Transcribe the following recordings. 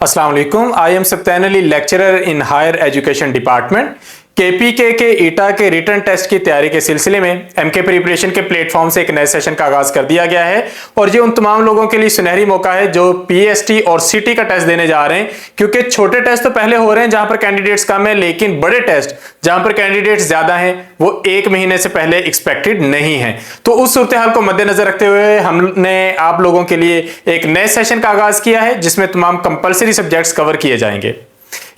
अस्सलाम वालेकुम। I am Saptan Ali, lecturer in higher education department. KPK के ईटा के रिटर्न टेस्ट की तैयारी के सिलसिले में एमके प्रिपरेशन के प्लेटफॉर्म से एक नए सेशन का आगाज कर दिया गया है और ये उन तमाम लोगों के लिए सुनहरी मौका है जो पीएसटी और सीटी का टेस्ट देने जा रहे हैं, क्योंकि छोटे टेस्ट तो पहले हो रहे हैं जहां पर कैंडिडेट्स कम है, लेकिन बड़े टेस्ट जहां पर कैंडिडेट्स ज्यादा हैं वो 1 महीने से पहले एक्सपेक्टेड नहीं है। तो उस सूरत हाल को मद्देनजर रखते हुए हमने आप लोगों के लिए एक नए सेशन का आगाज किया है जिसमें तमाम कंपलसरी सब्जेक्ट्स कवर किए जाएंगे।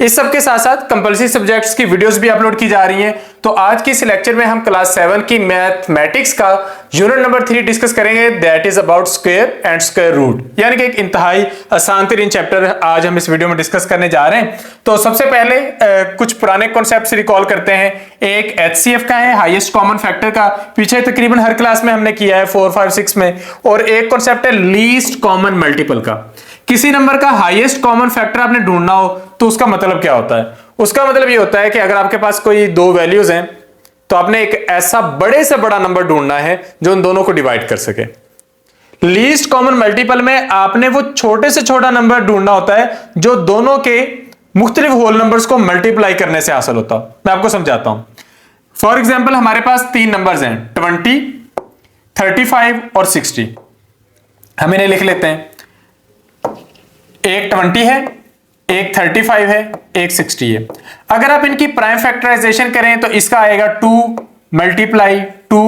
इस सब के साथ साथ कंपलसरी सब्जेक्ट्स की वीडियोस भी अपलोड की जा रही हैं। तो आज की इस लेक्चर में हम क्लास 7 की मैथमेटिक्स का यूनिट नंबर 3 डिस्कस करेंगे, that is about square and square root, यानी कि एक इंतहाई आसान तरीन चैप्टर आज हम इस वीडियो में डिस्कस करने जा रहे हैं। तो सबसे पहले कुछ पुराने कॉन्सेप्ट्स रिकॉल करते हैं। एक एचसीएफ का है, हाईएस्ट कॉमन फैक्टर का, पीछे तकरीबन हर क्लास में हमने किया है 4, 5, 6 में। और एक कॉन्सेप्ट है लीस्ट कॉमन मल्टीपल का। किसी नंबर का हाईएस्ट कॉमन फैक्टर आपने ढूंढना हो तो उसका मतलब क्या होता है? उसका मतलब ये होता है कि अगर आपके पास कोई दो वैल्यूज हैं तो आपने एक ऐसा बड़े से बड़ा नंबर ढूंढना है जो उन दोनों को डिवाइड कर सके। लीस्ट कॉमन मल्टीपल में आपने वो छोटे से छोटा नंबर ढूंढना होता है जो दोनों के मुख्तलिफ होल नंबर्स को मल्टीप्लाई करने से हासिल होता है। मैं आपको समझाता हूं। फॉर एग्जाम्पल हमारे पास 3 नंबर्स हैं, 20, 35 और 60। हम इन्हें लिख लेते हैं। एक 20 है, एक 35 है, एक 60 है। अगर आप इनकी प्राइम फैक्टराइजेशन करें तो इसका आएगा 2 मल्टीप्लाई 2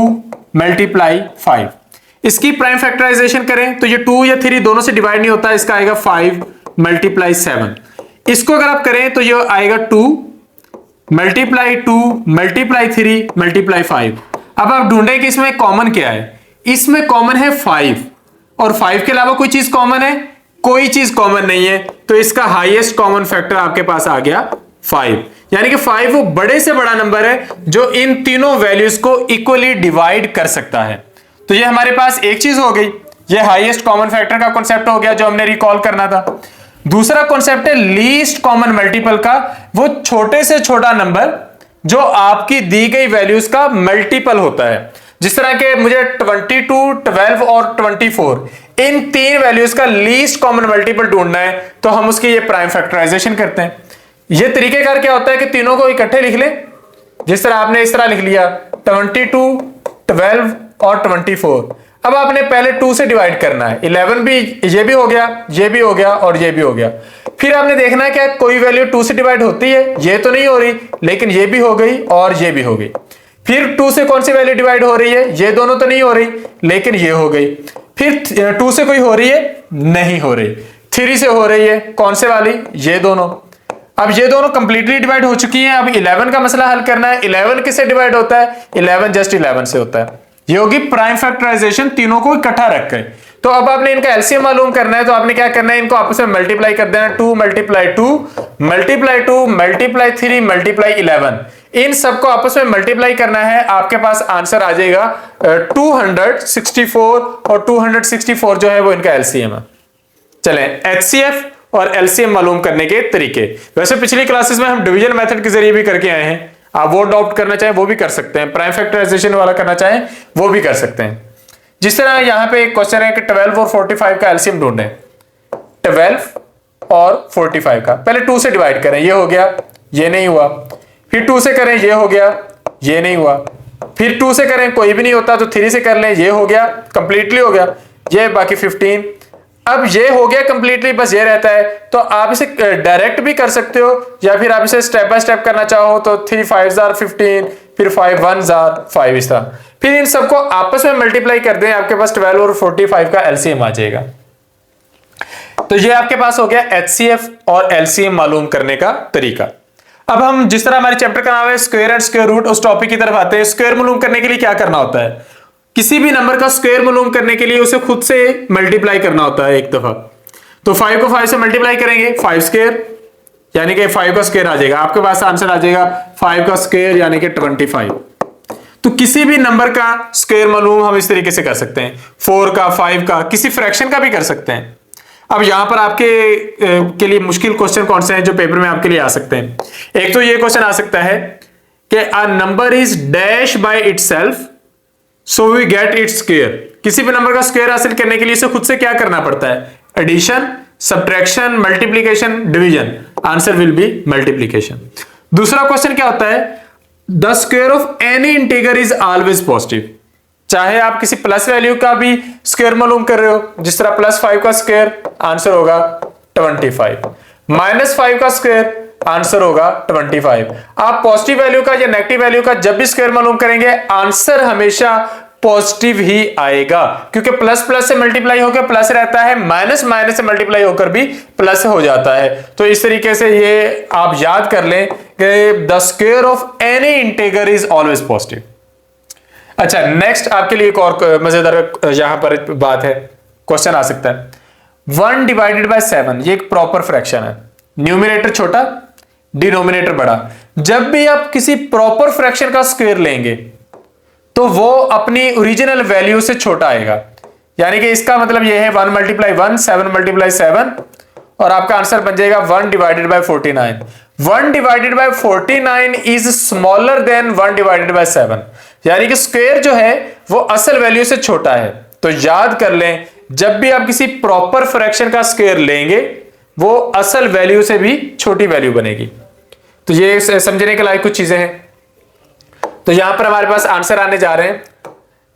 मल्टीप्लाई 5। इसकी प्राइम फैक्टराइजेशन करें तो ये 2 या 3 दोनों से डिवाइड नहीं होता, इसका आएगा 5 मल्टीप्लाई 7। इसको अगर आप करें तो ये आएगा 2 मल्टीप्लाई 2 मल्टीप्लाई 3 मल्टीप्लाई 5। अब आप ढूंढें कि इसमें कॉमन क्या है। इसमें कॉमन है 5 और 5 के अलावा कोई चीज कॉमन है? कोई चीज कॉमन नहीं है। तो इसका हाईएस्ट कॉमन फैक्टर आपके पास आ गया 5, यानी कि 5 वो बड़े से बड़ा नंबर है जो इन तीनों वैल्यूज को इक्वली डिवाइड कर सकता है। तो ये हमारे पास एक चीज हो गई, ये हाईएस्ट कॉमन फैक्टर का कॉन्सेप्ट हो गया जो हमने रिकॉल करना था। दूसरा कॉन्सेप्ट है लीस्ट कॉमन मल्टीपल का, वो छोटे से छोटा नंबर जो आपकी दी गई वैल्यूज का मल्टीपल होता है। जिस तरह के मुझे 22, 12 और 24 इन 3 वैल्यूज का लीस्ट कॉमन मल्टीपल ढूंढना है तो हम उसकी ये प्राइम फैक्टराइजेशन करते हैं। ये तरीकेकार क्या होता है कि तीनों को इकट्ठे लिख लें। जिस तरह आपने इस तरह लिख लिया 22, 12 और 24। अब आपने पहले 2 से डिवाइड करना है। 11 भी, ये भी हो गया, ये भी हो गया और ये भी हो गया। फिर आपने देखना है क्या कोई वैल्यू 2 से डिवाइड होती है? ये तो नहीं हो रही, लेकिन ये भी हो गई और ये भी हो गई। फिर 2 से कौन सी वैल्यू डिवाइड हो रही है? ये दोनों तो नहीं हो रही, लेकिन ये हो गई। फिर 2 से कोई हो रही है? नहीं हो रही। 3 से हो रही है, कौन से वाली? ये दोनों। अब ये दोनों कंप्लीटली डिवाइड हो चुकी हैं। अब 11 का मसला हल करना है। 11 किससे डिवाइड होता है? 11 जस्ट 11 से होता है। ये होगी प्राइम फैक्टराइजेशन, तीनों को इकट्ठा रख के। तो अब आपने इनका एलसीएम मालूम करना है तो आपने क्या करना है, इनको आपस में मल्टीप्लाई कर देना। 2 मल्टीप्लाई 2 मल्टीप्लाई 2 मल्टीप्लाई 3 मल्टीप्लाई 11, इन सबको आपस में मल्टीप्लाई करना है। आपके पास आंसर आ जाएगा 264 और 264 जो है वो इनका एलसीएम है। चलें, एचसीएफ और एलसीएम मालूम करने के तरीके। वैसे पिछली क्लासेस में हम डिवीजन मेथड के जरिए भी करके आए हैं। आप वो अडॉप्ट करना चाहें वो भी कर सकते हैं, प्राइम फैक्टराइजेशन वाला करना चाहें वो भी कर सकते हैं। जिस तरह यहां पे एक क्वेश्चन है कि 12 और 45 का एलसीएम ढूंढें। 12 और 45 का पहले 2 से डिवाइड करें, ये हो गया, ये नहीं हुआ। फिर 2 से करें, ये हो गया, ये नहीं हुआ। फिर 2 से करें, कोई भी नहीं होता तो 3 से कर लें, ये हो गया, कंप्लीटली हो गया, ये बाकी 15। अब ये हो गया कंप्लीटली, बस ये रहता है। तो आप इसे डायरेक्ट भी कर सकते हो या फिर आप इसे स्टेप बाय स्टेप करना चाहो तो 3 5 are 15, फिर 5 1 are 5, इस तरह। फिर इन सबको आपस में मल्टीप्लाई कर दें, आपके पास 12 और 45 का एलसीएम आ जाएगा। तो ये आपके पास हो गया एचसीएफ और एलसीएम मालूम करने का तरीका। अब हम जिस तरह हमारे चैप्टर का नाम है स्क्वायर एंड स्क्वायर रूट, उस टॉपिक की तरफ आते हैं। स्क्वायर मालूम करने के लिए क्या करना होता है? किसी भी नंबर का स्क्वायर मालूम करने के लिए उसे खुद से मल्टीप्लाई करना होता है एक दफा। तो 5 को 5 से मल्टीप्लाई करेंगे, 5 स्क्वायर, यानी कि 5 का स्क्वायर आ जाएगा। आपके पास आंसर आ जाएगा 5 का स्क्वायर यानी कि 25। तो किसी भी नंबर का स्क्वायर मालूम हम इस तरीके से कर सकते हैं, 4 का, 5 का, किसी फ्रैक्शन का भी कर सकते हैं। अब यहां पर आपके के लिए मुश्किल क्वेश्चन कौन से हैं जो पेपर में आपके लिए आ सकते हैं? एक तो ये क्वेश्चन आ सकता है कि a number is dash by itself so we get its square. किसी भी नंबर का स्क्वायर हासिल करने के लिए इसे खुद से क्या करना पड़ता है? Addition subtraction, multiplication, division, answer will be multiplication. दूसरा क्वेश्चन क्या होता है, the square of any integer is always positive. चाहे आप किसी प्लस वैल्यू का भी स्क्वायर मालूम कर रहे हो, जिस तरह +5 का स्क्वायर आंसर होगा 25, -5 का स्क्वायर आंसर होगा 25। आप पॉजिटिव वैल्यू का या नेगेटिव वैल्यू का जब भी स्क्वायर मालूम करेंगे आंसर हमेशा पॉजिटिव ही आएगा, क्योंकि प्लस प्लस से मल्टीप्लाई होकर प्लस रहता है, माइनस माइनस से मल्टीप्लाई होकर भी प्लस हो जाता है। तो इस तरीके से ये आप याद कर लें कि the square of any integer is always positive. अच्छा, नेक्स्ट आपके लिए एक और मजेदार यहां पर बात है, क्वेश्चन आ सकता है 1 डिवाइडेड बाय 7, ये एक प्रॉपर फ्रैक्शन है, न्यूमरेटर छोटा डिनोमिनेटर बड़ा। जब भी आप किसी प्रॉपर फ्रैक्शन का स्क्वायर लेंगे तो वो अपनी ओरिजिनल वैल्यू से छोटा आएगा, यानी कि इसका मतलब यह है 1 × 1 7 × 7 और आपका आंसर बन जाएगा 1 divided by 49। 1 divided by 49 is smaller than 1 divided by 7, यानी कि स्क्वायर जो है वो असल वैल्यू से छोटा है। तो याद कर लें, जब भी आप किसी प्रॉपर फ्रैक्शन का स्क्वायर लेंगे वो असल वैल्यू से भी छोटी वैल्यू बनेगी। तो ये समझने के लायक कुछ चीजें हैं। तो यहां पर हमारे पास आंसर आने जा रहे हैं,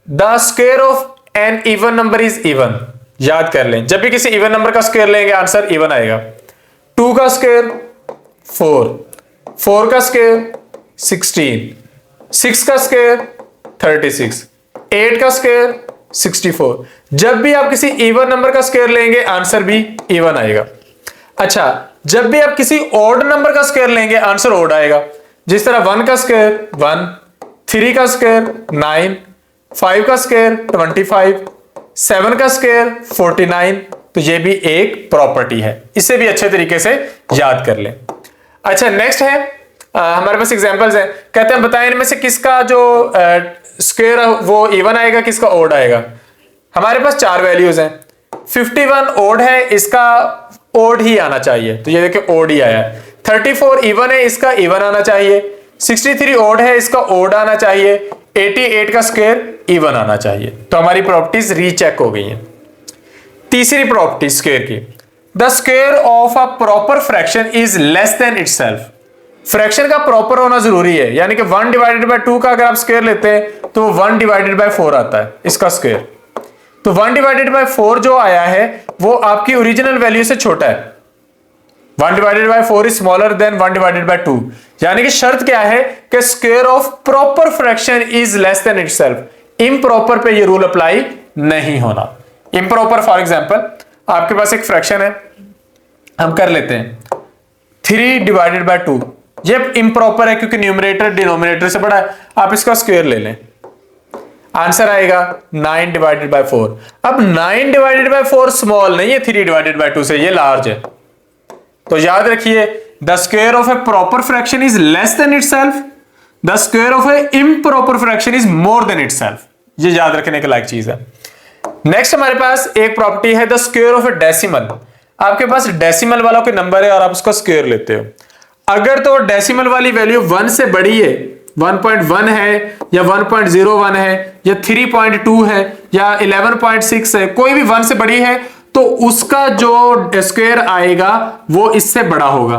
the square of an even number is even. याद कर लें, जब भी किसी इवन नंबर का स्क्वायर लेंगे आंसर इवन आएगा। 2 का स्क्वायर 4, 4 का स्क्वायर 16, 6 का स्क्वायर 36, 8 का स्क्वायर 64। जब भी आप किसी इवन नंबर का स्क्वायर लेंगे आंसर भी इवन आएगा। अच्छा, जब भी आप किसी ऑड नंबर का स्क्वायर लेंगे आंसर ऑड आएगा, जिस तरह 1 का स्क्वायर 1, 3 का स्क्वायर 9, 5 का स्क्वायर 25, 7 का स्क्वायर 49। तो ये भी एक प्रॉपर्टी है, इसे भी अच्छे तरीके से याद कर लें। अच्छा, नेक्स्ट है हमारे पास एग्जांपल्स हैं, कहते हैं बताएं इनमें से किसका जो स्क्वायर वो इवन आएगा, किसका ऑड आएगा। हमारे पास 4 वैल्यूज हैं, 51 ऑड है, इसका ऑड ही आना चाहिए, तो ये देखिए ऑड ही आया। 34 इवन है, इसका इवन आना चाहिए। 63 ऑड है, इसका ऑड आना चाहिए। 88 का स्क्वायर इवन आना चाहिए। तो हमारी प्रॉपर्टीज रीचेक हो गई हैं। तीसरी प्रॉपर्टी स्क्वायर की, the square of a proper fraction is less than itself. Fraction का प्रॉपर होना जरूरी है, यानी कि 1 डिवाइडेड बाय 2 का अगर आप स्क्वायर लेते हैं तो 1 डिवाइडेड बाय 4 आता है इसका स्क्वायर। तो 1 डिवाइडेड बाय 4 जो आया है वो आपकी ओरिजिनल वैल्यू से छोटा है। 1 divided by 4 is smaller than 1 divided by 2, यानी कि शर्त क्या है कि square of proper fraction is less than itself. Improper पे ये रूल अप्लाई नहीं होना। इम्प्रॉपर फॉर एग्जांपल, आपके पास एक फ्रैक्शन है, हम कर लेते हैं 3 डिवाइडेड बाय 2। ये इम्प्रॉपर है क्योंकि न्यूमरेटर डिनोमिनेटर से बड़ा है। आप इसका स्क्वायर ले लें, आंसर आएगा 9 डिवाइडेड बाय 4। अब 9 डिवाइडेड बाय 4 स्मॉल नहीं है 3 डिवाइडेड बाय 2 से, ये लार्ज है। तो याद रखिए, the square of A proper fraction is less than itself, the square of A improper fraction is more than itself. ये याद रखने के लायक चीज है। नेक्स्ट हमारे पास एक प्रॉपर्टी है the square of A decimal. आपके पास डेसिमल वाला कोई नंबर है और आप उसका स्क्वायर लेते हो, अगर तो डेसिमल वाली वैल्यू 1 से बड़ी है, 1.1 है या 1.01 है या 3.2 है या 11.6 है, कोई भी 1 से बड़ी है तो उसका जो स्क्वायर आएगा वो इससे बड़ा होगा।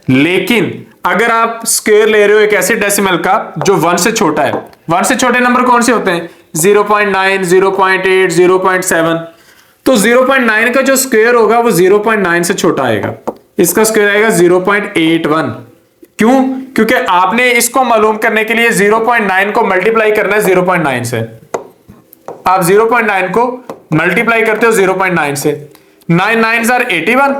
लेकिन अगर आप स्क्वायर ले रहे हो एक ऐसे डेसिमल का जो 1 से छोटा है, 1 से छोटे नंबर कौन से होते हैं, 0.9, 0.8, 0.7, तो 0.9 का जो स्क्वायर होगा वो 0.9 से छोटा आएगा, इसका स्क्वायर आएगा 0.81। क्यों? क्योंकि आपने इसको मालूम करने के लिए 0.9 को मल्टीप्लाई करना है 0.9 से। आप 0.9 को मल्टीप्लाई करते हो 0.9 से, 9 9s are 81।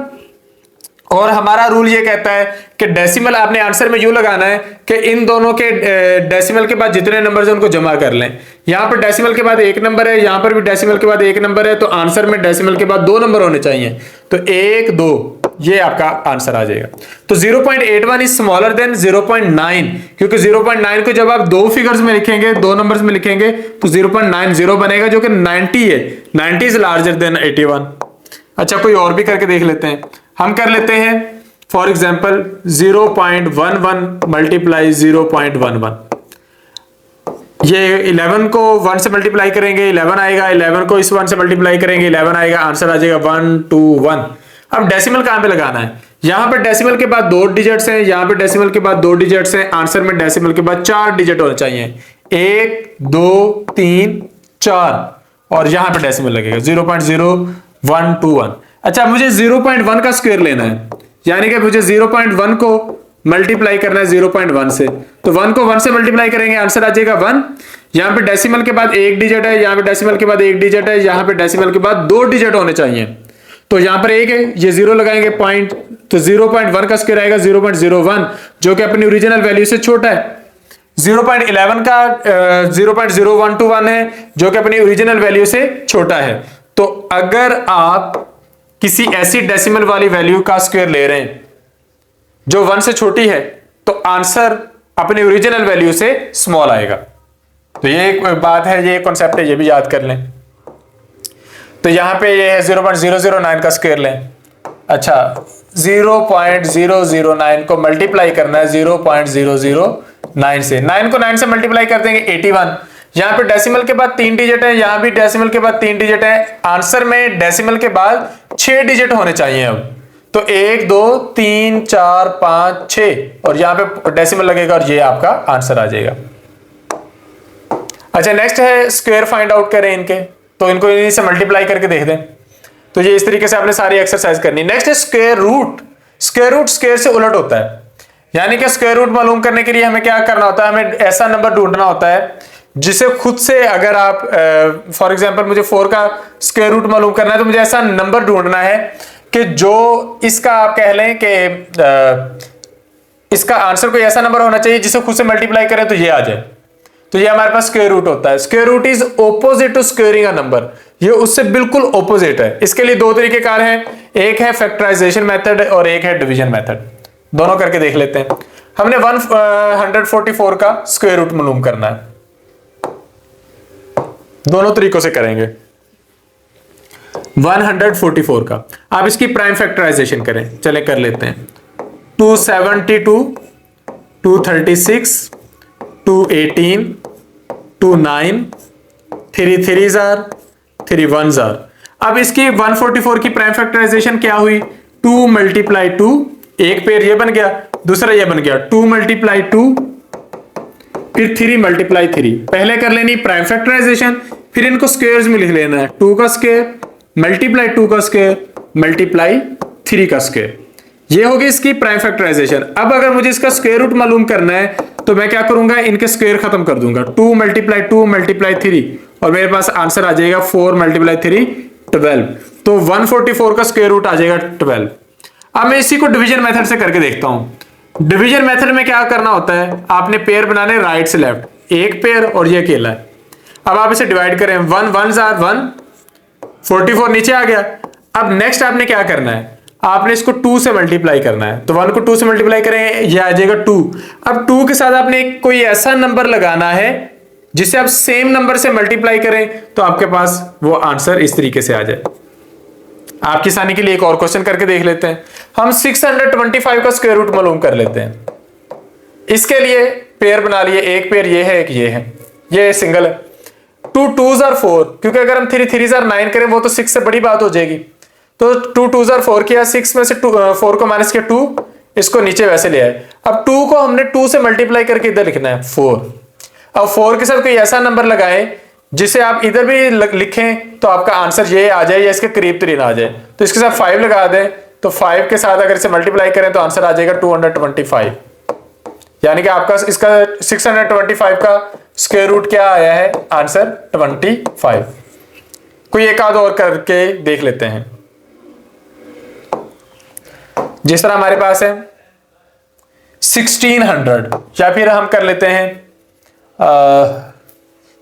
और हमारा रूल ये कहता है कि डेसिमल आपने आंसर में यूं लगाना है कि इन दोनों के डेसिमल के बाद जितने नंबर हैं उनको जमा कर लें। यहां पर डेसिमल के बाद 1 नंबर है, यहां पर भी डेसिमल के बाद 1 नंबर है, तो आंसर में डेसिमल के बाद 2 नंबर होने चाहिए। तो 1 2 ये आपका आंसर आ जाएगा। तो 0.81 इज स्मॉलर देन 0.9, क्योंकि 0.9 को जब आप 2 फिगर्स में लिखेंगे, 2 नंबर्स में लिखेंगे तो 0.90 बनेगा, जो कि 90 है। 90 इज लार्जर देन 81। अच्छा, कोई और भी करके देख लेते हैं। हम कर लेते हैं फॉर एग्जाम्पल 0.11 मल्टीप्लाई 0.11। ये 11 को 1 से मल्टीप्लाई करेंगे 11 आएगा, 11 को इस 1 से मल्टीप्लाई करेंगे 11 आएगा, आंसर आ जाएगा 1 2 1। अब डेसिमल कहां पे लगाना है? यहां पे डेसिमल के बाद 2 डिजिट्स हैं, यहां पे डेसिमल के बाद 2 डिजिट्स हैं, आंसर में डेसिमल के बाद 4 डिजिट होने चाहिए, 1 2 3 4, और यहां पे डेसिमल लगेगा 0.0121। अच्छा, मुझे 0.1 का स्क्वायर लेना है, यानी कि मुझे 0.1 को मल्टीप्लाई करना है 0.1 से, तो 1 को 1 से मल्टीप्लाई करेंगे, आंसर आ जाएगा 1। यहां पे डेसिमल के बाद 1 डिजिट है, यहां पे डेसिमल के बाद 1 डिजिट है, यहां पे डेसिमल के बाद 2 डिजिट होने चाहिए, तो यहां पर 1 है, ये 0 लगाएंगे पॉइंट, तो 0.1 का स्क्वायर आएगा 0.01, जो कि अपनी ओरिजिनल वैल्यू से छोटा है। 0.11 का 0.0121 है, जो कि अपनी ओरिजिनल वैल्यू से छोटा है। तो अगर आप किसी ऐसी डेसिमल वाली वैल्यू का स्क्वायर ले रहे हैं जो 1 से छोटी है, तो आंसर अपनी ओरिजिनल वैल्यू से स्मॉल आएगा। तो ये एक बात है, ये कॉन्सेप्ट है, ये भी याद कर लें। तो यहां पे ये है 0.009 का स्क्वायर लें। अच्छा, 0.009 को मल्टीप्लाई करना है 0.009 से, 9 को 9 से मल्टीप्लाई कर देंगे 81। यहां पे डेसिमल के बाद 3 डिजिट है, यहां भी डेसिमल के बाद 3 डिजिट है, आंसर में डेसिमल के बाद 6 डिजिट होने चाहिए। अब तो 1 2 3 4 5 6, और यहां पे डेसिमल लगेगा और ये आपका आंसर आ जाएगा। अच्छा, नेक्स्ट है स्क्वायर फाइंड आउट करें इनके, तो इनको इन्हीं से मल्टीप्लाई करके देख दें। तो ये इस तरीके से आपने सारी एक्सरसाइज करनी। नेक्स्ट है square root. Square root square से उलट होता है, यानी कि स्क्वायर रूट मालूम करने के लिए हमें क्या करना होता है, हमें ऐसा नंबर ढूंढना होता है जिसे खुद से, अगर आप फॉर एग्जांपल मुझे 4 का स्क्वायर रूट मालूम करना है, तो मुझे ऐसा नंबर ढूंढना है कि जो इसका आप कह लें कि इसका आंसर कोई ऐसा नंबर होना चाहिए जिसे खुद से मल्टीप्लाई करें तो ये आ जाए। तो ये हमारे पास स्क्वायर रूट होता है। Square root is opposite to squaring a number, ये उससे बिल्कुल ऑपोजिट है। इसके लिए 2 तरीके कार हैं, एक है फैक्टराइजेशन मेथड और एक है डिवीजन मेथड। दोनों करके देख लेते हैं। हमने 144 का स्क्वायर रूट मालूम करना है, दोनों तरीकों से करेंगे। 144 का आप इसकी प्राइम फैक्टराइजेशन करें, चले कर लेते हैं। 272 236 218 29 3 3 जार 3 1 जार। अब इसकी 144 की प्राइम फैक्टराइजेशन क्या हुई? 2 मल्टीप्लाई 2, एक पेयर ये बन गया, दूसरा ये बन गया 2 मल्टीप्लाई 2, फिर 3 मल्टीप्लाई 3। पहले कर लेनी प्राइम फैक्टराइजेशन, फिर इनको स्क्वायर्स में लिख लेना है। 2 का स्क्वायर मल्टीप्लाई 2 का स्क्वायर मल्टीप्लाई 3 का स्क्वायर, ये होगी इसकी प्राइम फैक्टराइजेशन। अब अगर मुझे इसका स्क्वायर रूट मालूम करना है तो मैं क्या करूंगा, इनके स्क्वायर खत्म कर दूंगा। 2 मल्टीप्लाई 2 मल्टीप्लाई 3, और मेरे पास आंसर आ जाएगा 4 मल्टीप्लाई 3 12। तो 144 का स्क्वायर रूट आ जाएगा 12। अब मैं इसी को डिवीजन मेथड से करके देखता हूं। डिवीजन मेथड में क्या करना होता है, आपने पेयर बनाने राइट से लेफ्ट, एक पेयर और ये अकेला है। अब आप इसे डिवाइड करें, 1 1 जार 1, 44 नीचे आ गया। अब नेक्स्ट आपने क्या करना है, आपने इसको 2 से मल्टीप्लाई करना है। तो 1 को 2 से मल्टीप्लाई करेंगे, ये आ जाएगा 2। अब 2 के साथ आपने कोई ऐसा नंबर लगाना है जिसे आप सेम नंबर से मल्टीप्लाई करें, तो आपके पास वो आंसर इस तरीके से आ जाए। आपकी आसानी के लिए एक और क्वेश्चन करके देख लेते हैं। हम 625 का स्क्वायर रूट मालूम कर लेते हैं। इसके लिए पेयर बना लिए, एक पेयर ये है, एक ये है, ये सिंगल है। 2 2s are 4, क्योंकि अगर हम 3 3s are 9 करें वो तो 6 से बड़ी बात हो जाएगी। तो 2 2s are 4 किया, 6 में से 4 को माइनस किया 2, इसको नीचे वैसे ले आए। अब 2 को हमने 2 से मल्टीप्लाई करके इधर लिखना है 4। अब 4 के साथ कोई ऐसा नंबर लगाएं जिसे आप इधर भी लिखें तो आपका आंसर ये आ जाए या इसके करीब तरीन आ जाए। तो इसके साथ 5 लगा दें, तो 5 के साथ अगर इसे मल्टीप्लाई करें तो आंसर आ जाएगा 225। यानी कि आपका इसका 625 का स्क्वायर रूट क्या आया है, आंसर 25। कोई एक आध और करके देख लेते हैं। जिस तरह हमारे पास है 1600, या फिर हम कर लेते हैं,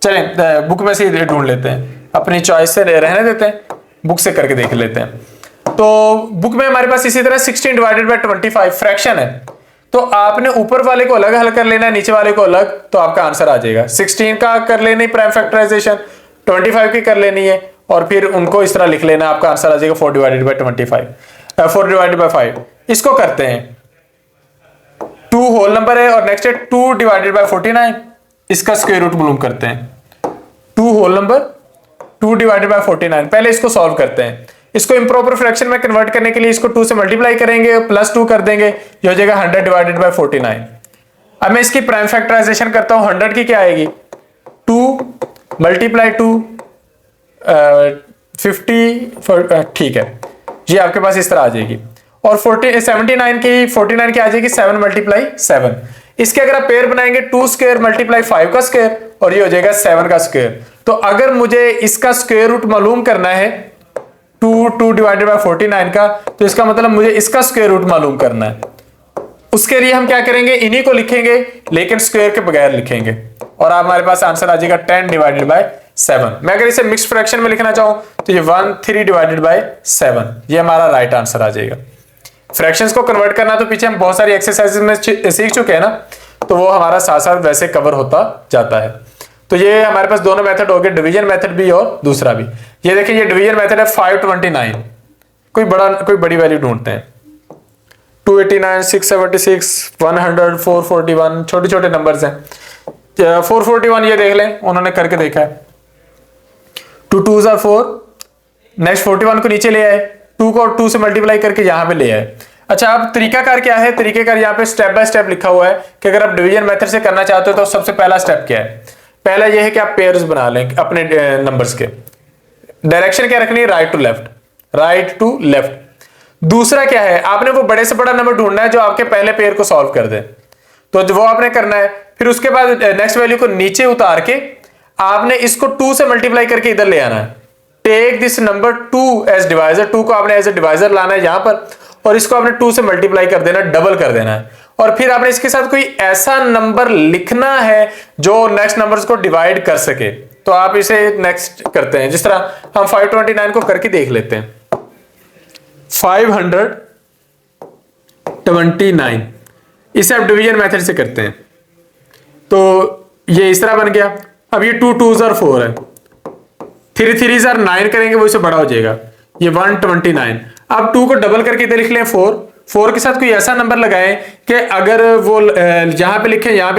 चलें बुक में से ढूंढ लेते हैं, अपनी चॉइस से रहने देते हैं, बुक से करके देख लेते हैं। तो बुक में हमारे पास इसी तरह 16 डिवाइडेड बाय 25 फ्रैक्शन है, तो आपने ऊपर वाले को अलग हल कर लेना है, नीचे वाले को अलग, तो आपका आंसर आ जाएगा। 16 का कर लेनी प्राइम फैक्टराइजेशन, 25 की कर लेनी है, और फिर उनको इस तरह लिख लेना, आपका आंसर आ जाएगा 4 डिवाइडेड बाय 25, 4 डिवाइडेड बाय 5। इसको करते हैं, 2 होल नंबर है और नेक्स्ट है 2 डिवाइडेड बाय 49, इसका स्क्वायर रूट मालूम करते हैं। 2 होल नंबर 2 डिवाइडेड बाय 49। पहले इसको सॉल्व करते हैं। इसको इम्प्रॉपर फ्रैक्शन में कन्वर्ट करने के लिए इसको 2 से मल्टीप्लाई करेंगे, प्लस 2 कर देंगे, ये हो जाएगा 100 डिवाइडेड बाय 49। अब मैं इसकी प्राइम फैक्टराइजेशन करता हूं। 100 की क्या आएगी, 2 मल्टीप्लाई 2 50, ठीक है, ये आपके पास इस तरह आ जाएगी। और 79 की आ जाएगी 7 मल्टीप्लाई 7। इसके अगर आप पेयर बनाएंगे 2 स्क्वायर मल्टीप्लाई 5 का स्क्वायर, और ये हो जाएगा 7 का स्क्वायर। तो अगर मुझे इसका स्क्वायर रूट मालूम करना है 2 डिवाइडेड बाय 49 का, तो इसका मतलब मुझे इसका स्क्वायर रूट मालूम करना है। उसके लिए हम क्या करेंगे, इन्हीं को लिखेंगे लेकिन स्क्वायर के बगैर लिखेंगे, और हमारे पास आंसर आ जाएगा 10 डिवाइडेड बाय 7। मैं अगर इसे मिक्स फ्रैक्शन में लिखना चाहूं तो ये 13 डिवाइडेड बाय 7, ये हमारा राइट आंसर आ जाएगा। फ्रैक्शंस को कन्वर्ट करना तो पीछे हम बहुत सारी एक्सरसाइजेज में सीख चुके हैं ना, तो वो हमारा साथ साथ वैसे कवर होता जाता है। तो ये हमारे पास दोनों मेथड हो गए, डिवीजन मेथड भी और दूसरा भी। ये देखिए, ये डिवीजन मेथड है 529। कोई बड़ी वैल्यू ढूंढते हैं। 289, 676, 100, 441, छोटे छोटे नंबर्स हैं। 441 ये देख लें, उन्होंने करके देखा है। 2 2s are 4, नेक्स्ट 41 को नीचे ले आए, 2 को 2 से मल्टीप्लाई करके यहां पे ले आए। अच्छा, अब तरीकाकार क्या है, तरीकाकार यहाँ पे स्टेप बाय स्टेप लिखा हुआ है कि अगर आप डिवीजन मेथड से करना चाहते हो तो सबसे पहला स्टेप क्या है। पहला यह है कि आप पेयर्स बना लें अपने नंबर्स के। डायरेक्शन क्या रखनी है, राइट टू लेफ्ट। दूसरा क्या है, आपने वो बड़े से बड़ा नंबर ढूंढना है जो आपके पहले पेयर को सॉल्व कर दे, तो वो आपने करना है। फिर उसके बाद नेक्स्ट वैल्यू को नीचे उतार के आपने इसको 2 से मल्टीप्लाई करके इधर ले आना है। Take this number 2 as divisor, 2 को आपने एज ए डिवाइजर लाना है यहां पर, और इसको आपने 2 से मल्टीप्लाई कर देना, डबल कर देना है। और फिर आपने इसके साथ कोई ऐसा नंबर लिखना है जो नेक्स्ट नंबर्स को डिवाइड कर सके। तो आप इसे नेक्स्ट करते हैं, जिस तरह हम 529 को करके देख लेते हैं। 529 इसे आप डिवीजन मेथड से करते हैं, तो ये इस तरह बन गया। अब ये 2 2s are 4 है, 3 3s are 9 करेंगे, वो इससे बड़ा हो जाएगा, ये 129। अब 2 को डबल करके इधर लिख लें 4 के साथ कोई ऐसा नंबर लगाएं कि अगर वो यहां पे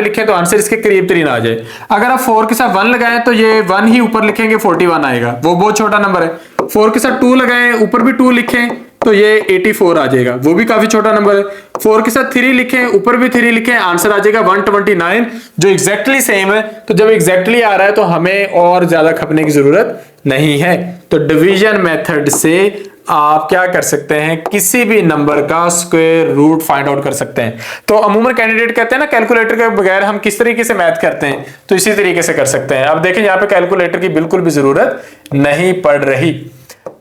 लिखें तो आंसर इसके करीब तरीन आ जाए। अगर आप 4 के साथ 1 लगाएं तो ये 1 ही ऊपर लिखेंगे, 41 आएगा, वो बहुत छोटा नंबर है। 4 के साथ 2 लगाएं, ऊपर भी 2 लिखें तो ये 84 आ जाएगा, वो भी काफी छोटा नंबर है। 4 के साथ 3 लिखें, ऊपर भी 3 लिखें, आंसर आ जाएगा 129, जो एग्जैक्टली सेम है। तो जब एग्जैक्टली आ रहा है तो हमें और ज्यादा खपने की जरूरत नहीं है। तो डिवीजन मेथड से आप क्या कर सकते हैं, किसी भी नंबर का स्क्वायर रूट फाइंड आउट कर सकते हैं। तो अमूमन कैंडिडेट कहते हैं ना कैलकुलेटर के बगैर हम किस तरीके से मैथ करते हैं, तो इसी तरीके से कर सकते हैं। अब देखें, यहाँ पे कैलकुलेटर की बिल्कुल भी जरूरत नहीं पड़ रही।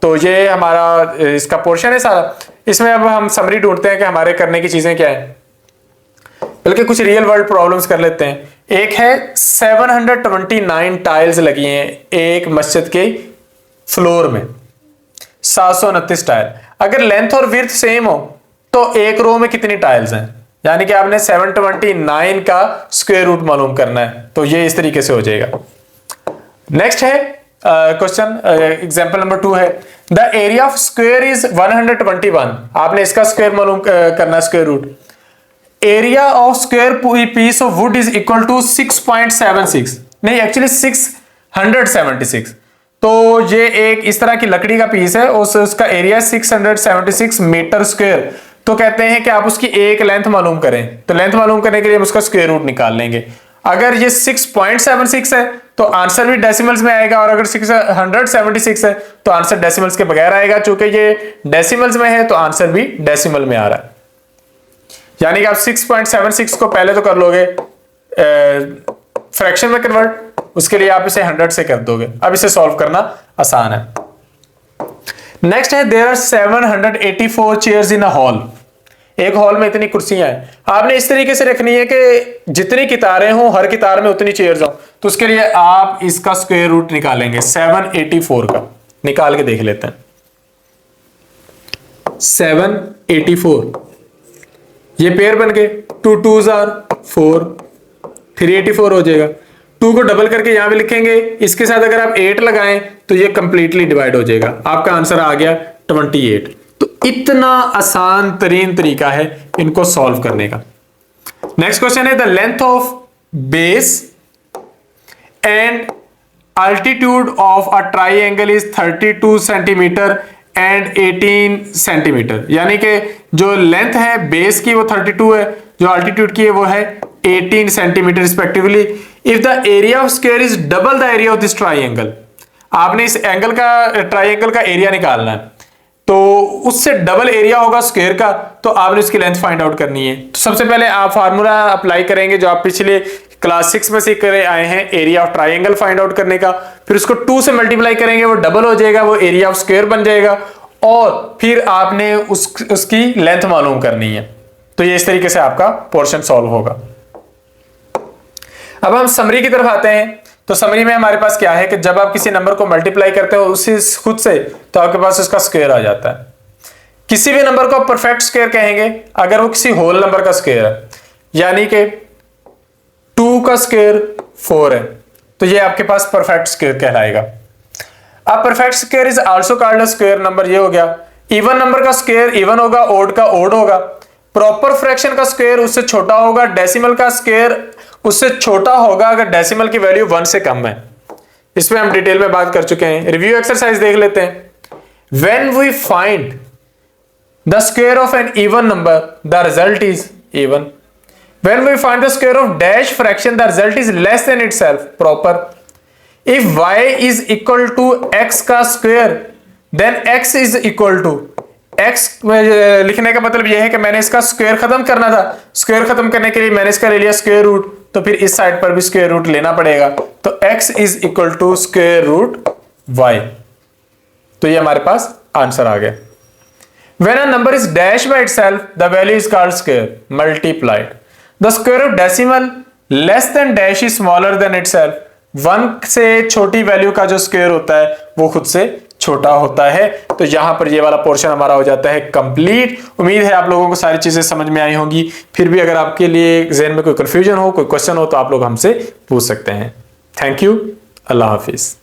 तो ये हमारा इसका पोर्शन है सारा। इसमें अब हम समरी ढूंढते हैं कि हमारे करने की चीजें क्या है, बल्कि कुछ रियल वर्ल्ड प्रॉब्लम्स कर लेते हैं। एक है 729 टाइल्स लगी हैं एक मस्जिद के फ्लोर में, 729 टाइल। अगर लेंथ और विड्थ सेम हो तो एक रो में कितनी टाइल्स हैं, यानी कि आपने 729 का स्क्वायर रूट मालूम करना है। तो ये इस तरीके से हो जाएगा। नेक्स्ट है क्वेश्चन, एग्जांपल नंबर 2 है, the area of square is 121। आपने इसका स्क्वायर मालूम करना, square root. Area of square piece of wood is equal to 6.76, नहीं एक्चुअली 676। तो ये एक इस तरह की लकड़ी का पीस है, उसका एरिया 676 मीटर स्क्वायर। तो कहते हैं कि आप उसकी एक लेंथ मालूम करें, तो लेंथ मालूम करने के लिए हम उसका स्क्वायर रूट निकाल लेंगे। अगर ये 6.76 है तो आंसर भी डेसिमल्स में आएगा, और अगर 676 है तो आंसर डेसिमल्स के बगैर आएगा। चूंकि ये डेसिमल्स में है तो आंसर भी डेसिमल में आ रहा है। यानी कि आप 6.76 को पहले तो कर लोगे फ्रैक्शन में कन्वर्ट, उसके लिए आप इसे 100 से कर दोगे। अब इसे सॉल्व करना आसान है। नेक्स्ट है, there are 784 chairs in a hall. एक हॉल में इतनी कुर्सियां हैं, आपने इस तरीके से रखनी है कि जितनी कितारें हो हर कितार में उतनी चेयर्स हो। तो उसके लिए आप इसका स्क्वायर रूट निकालेंगे, 784 का निकाल के देख लेते हैं। 784 ये पेयर बन गए, 2 2s are 4, 384 हो जाएगा। 2 को डबल करके यहां पे लिखेंगे, इसके साथ अगर आप 8 लगाएं तो ये कंप्लीटली डिवाइड हो जाएगा, आपका आंसर आ गया 28। तो इतना आसान तरीन तरीका है इनको सॉल्व करने का। नेक्स्ट क्वेश्चन है, the length of base and altitude of a triangle is 32 centimetre and 18 centimetre, यानी कि जो लेंथ है बेस की वो 32 है, जो अल्टीट्यूड की है वो है 18 centimetre respectively. If the area of square is double the area of this triangle, आपने इस एंगल का ट्राइंगल का एरिया निकालना है, तो उससे डबल एरिया होगा स्क्वायर का, तो आपने उसकी लेंथ फाइंड आउट करनी है। तो सबसे पहले आप फार्मूला अप्लाई करेंगे जो आप पिछले क्लास 6 में सीख कर आए हैं, area of triangle find out करने का। फिर उसको 2 से मल्टीप्लाई करेंगे, वो डबल हो जाएगा, वो एरिया ऑफ स्क्वायर बन जाएगा, और फिर आपने उसकी लेंथ मालूम करनी है। तो ये इस तरीके से आपका पोर्शन सॉल्व होगा। अब हम समरी की तरफ आते हैं। तो समरी में हमारे पास क्या है कि जब आप किसी नंबर को मल्टीप्लाई करते हो उसी खुद से, तो आपके पास उसका स्क्वायर आ जाता है। किसी भी नंबर को आप परफेक्ट स्क्वायर कहेंगे अगर वो किसी होल नंबर का स्क्वायर है, यानी कि 2 का स्क्वायर 4 है, तो ये आपके पास परफेक्ट स्क्वायर कहलाएगा। अब perfect square is also called a square number, ये हो गया। इवन नंबर का स्क्वायर इवन होगा, ओड का ओड होगा। प्रॉपर फ्रैक्शन का स्क्वायर उससे छोटा होगा, डेसिमल का स्क्वायर उससे छोटा होगा अगर डेसिमल की वैल्यू 1 से कम है। इस पे हम डिटेल में बात कर चुके हैं। रिव्यू एक्सरसाइज देख लेते हैं। When we find the square of an even number the result is even. When we find the square of dash fraction, the result is less than itself, proper. If y is equal to x का square, then x is equal to x लिखने का मतलब यह है कि मैंने इसका square खत्म करना था। स्क्वायर खत्म करने के लिए मैंने इसका ले लिया स्क्वायर रूट, तो फिर इस साइड पर भी स्क्वायर रूट लेना पड़ेगा। तो x is equal to square root y। तो ये हमारे पास आंसर आ गया। When a number is dash by itself, the value is called square multiplied. The square of decimal less than dash is smaller than itself. 1 से छोटी value का जो square होता है वो खुद से छोटा होता है। तो यहां पर ये वाला पोर्शन हमारा हो जाता है कंप्लीट। उम्मीद है आप लोगों को सारी चीजें समझ में आई होंगी। फिर भी अगर आपके लिए ज़हन में कोई कंफ्यूजन हो, कोई क्वेश्चन हो, तो आप लोग हमसे पूछ सकते हैं। Thank you. Allah Hafiz.